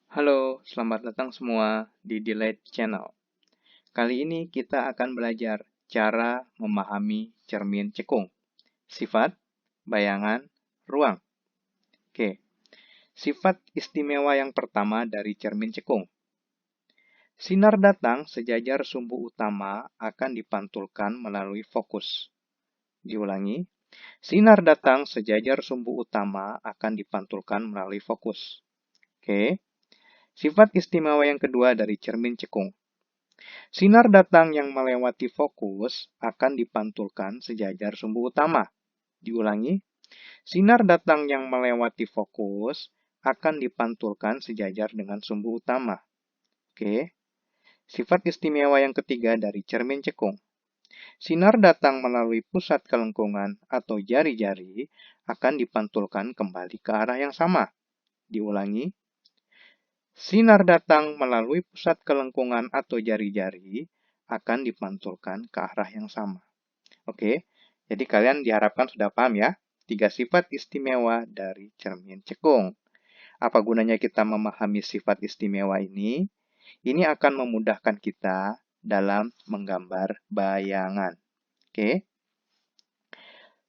Halo, selamat datang semua di Delete Channel. Kali ini kita akan belajar cara memahami cermin cekung, sifat, bayangan, ruang. Oke, sifat istimewa yang pertama dari cermin cekung. Sinar datang sejajar sumbu utama akan dipantulkan melalui fokus. Diulangi, sinar datang sejajar sumbu utama akan dipantulkan melalui fokus. Oke, sifat istimewa yang kedua dari cermin cekung. Sinar datang yang melewati fokus akan dipantulkan sejajar sumbu utama. Diulangi, sinar datang yang melewati fokus akan dipantulkan sejajar dengan sumbu utama. Oke, sifat istimewa yang ketiga dari cermin cekung. Sinar datang melalui pusat kelengkungan atau jari-jari akan dipantulkan kembali ke arah yang sama. Diulangi, sinar datang melalui pusat kelengkungan atau jari-jari akan dipantulkan ke arah yang sama. Oke, jadi kalian diharapkan sudah paham ya, 3 sifat istimewa dari cermin cekung. Apa gunanya kita memahami sifat istimewa ini? Ini akan memudahkan kita dalam menggambar bayangan. Oke,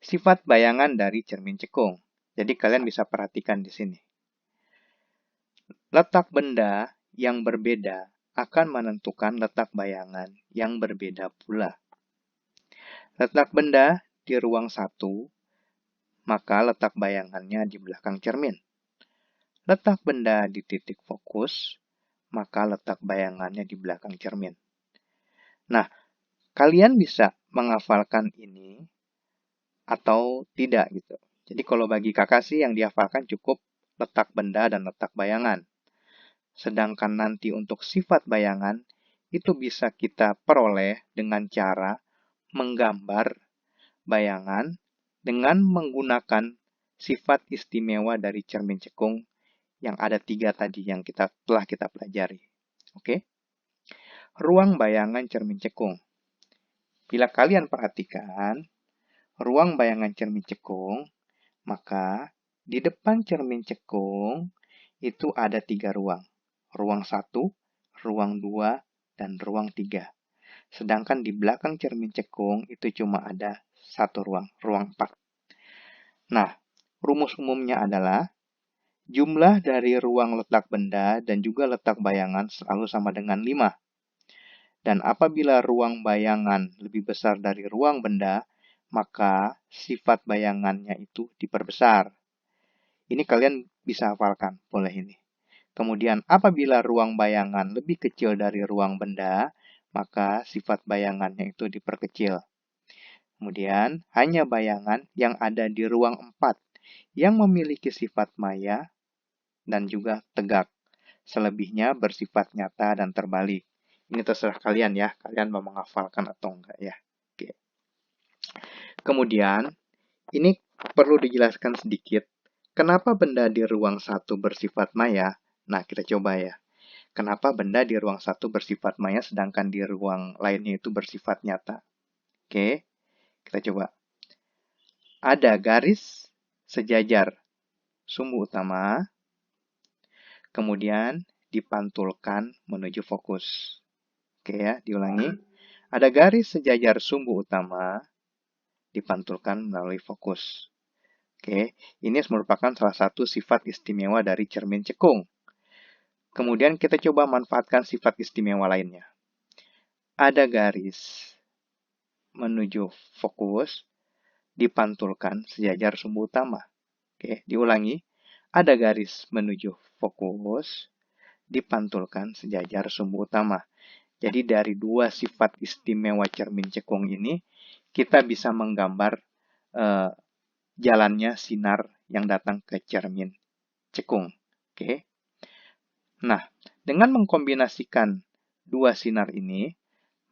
sifat bayangan dari cermin cekung. Jadi kalian bisa perhatikan di sini. Letak benda yang berbeda akan menentukan letak bayangan yang berbeda pula. Letak benda di ruang 1, maka letak bayangannya di belakang cermin. Letak benda di titik fokus, maka letak bayangannya di belakang cermin. Nah, kalian bisa menghafalkan ini atau tidak gitu. Jadi kalau bagi kakak sih yang dihafalkan cukup letak benda dan letak bayangan. Sedangkan nanti untuk sifat bayangan, itu bisa kita peroleh dengan cara menggambar bayangan dengan menggunakan sifat istimewa dari cermin cekung yang ada 3 tadi yang telah kita pelajari. Oke? Ruang bayangan cermin cekung. Bila kalian perhatikan, ruang bayangan cermin cekung, maka di depan cermin cekung itu ada 3 ruang. Ruang 1, ruang 2, dan ruang 3. Sedangkan di belakang cermin cekung itu cuma ada 1 ruang, ruang 4. Nah, rumus umumnya adalah jumlah dari ruang letak benda dan juga letak bayangan selalu sama dengan 5. Dan apabila ruang bayangan lebih besar dari ruang benda, maka sifat bayangannya itu diperbesar. Ini kalian bisa hafalkan, boleh ini. Kemudian apabila ruang bayangan lebih kecil dari ruang benda, maka sifat bayangannya itu diperkecil. Kemudian hanya bayangan yang ada di ruang 4 yang memiliki sifat maya dan juga tegak. Selebihnya bersifat nyata dan terbalik. Ini terserah kalian ya, kalian mau menghafalkan atau enggak ya. Oke. Kemudian, ini perlu dijelaskan sedikit. Kenapa benda di ruang 1 bersifat maya? Nah, kita coba ya. Kenapa benda di ruang 1 bersifat maya sedangkan di ruang lainnya itu bersifat nyata? Oke, kita coba. Ada garis sejajar sumbu utama, kemudian dipantulkan menuju fokus. Oke ya, diulangi. Ada garis sejajar sumbu utama, dipantulkan melalui fokus. Oke, ini merupakan salah satu sifat istimewa dari cermin cekung. Kemudian kita coba manfaatkan sifat istimewa lainnya. Ada garis menuju fokus, dipantulkan sejajar sumbu utama. Oke, diulangi. Ada garis menuju fokus, dipantulkan sejajar sumbu utama. Jadi dari 2 sifat istimewa cermin cekung ini, kita bisa menggambar jalannya sinar yang datang ke cermin cekung. Oke. Nah, dengan mengkombinasikan 2 sinar ini,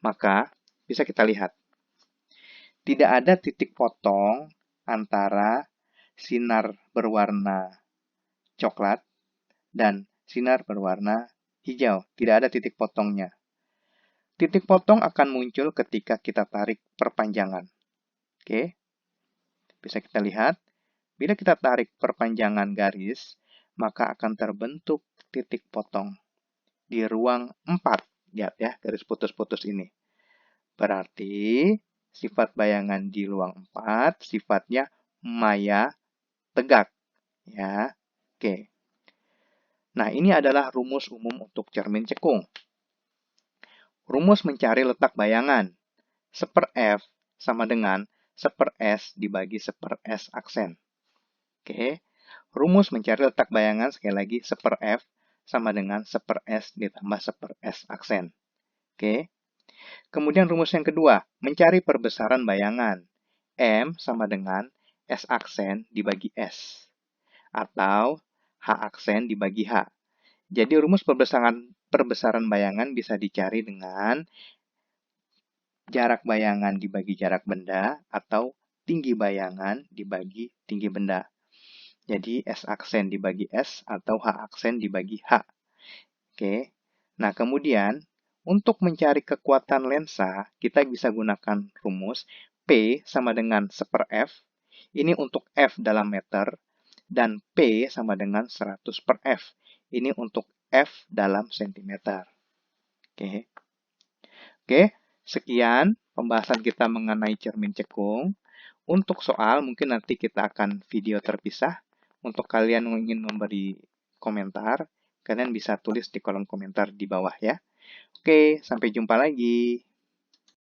maka bisa kita lihat. Tidak ada titik potong antara sinar berwarna coklat dan sinar berwarna hijau. Tidak ada titik potongnya. Titik potong akan muncul ketika kita tarik perpanjangan. Oke, bisa kita lihat. Bila kita tarik perpanjangan garis, maka akan terbentuk titik potong di ruang 4. Lihat ya, garis putus-putus ini. Berarti sifat bayangan di ruang 4 sifatnya maya tegak. Ya, oke. Nah, ini adalah rumus umum untuk cermin cekung. Rumus mencari letak bayangan. 1/F sama dengan 1/S dibagi 1/S aksen. Oke. Rumus mencari letak bayangan sekali lagi 1/F sama dengan 1/S ditambah 1/S aksen. Oke. Kemudian rumus yang kedua, mencari perbesaran bayangan. M sama dengan S aksen dibagi S. Atau H aksen dibagi H. Jadi rumus perbesaran bayangan bisa dicari dengan jarak bayangan dibagi jarak benda atau tinggi bayangan dibagi tinggi benda. Jadi S aksen dibagi S atau H aksen dibagi H. Oke. Nah, kemudian untuk mencari kekuatan lensa, kita bisa gunakan rumus P sama dengan 1/F. Ini untuk F dalam meter. Dan P sama dengan 100/F. Ini untuk F dalam sentimeter. Oke. Oke, sekian pembahasan kita mengenai cermin cekung. Untuk soal, mungkin nanti kita akan video terpisah. Untuk kalian yang ingin memberi komentar, kalian bisa tulis di kolom komentar di bawah ya. Oke, sampai jumpa lagi.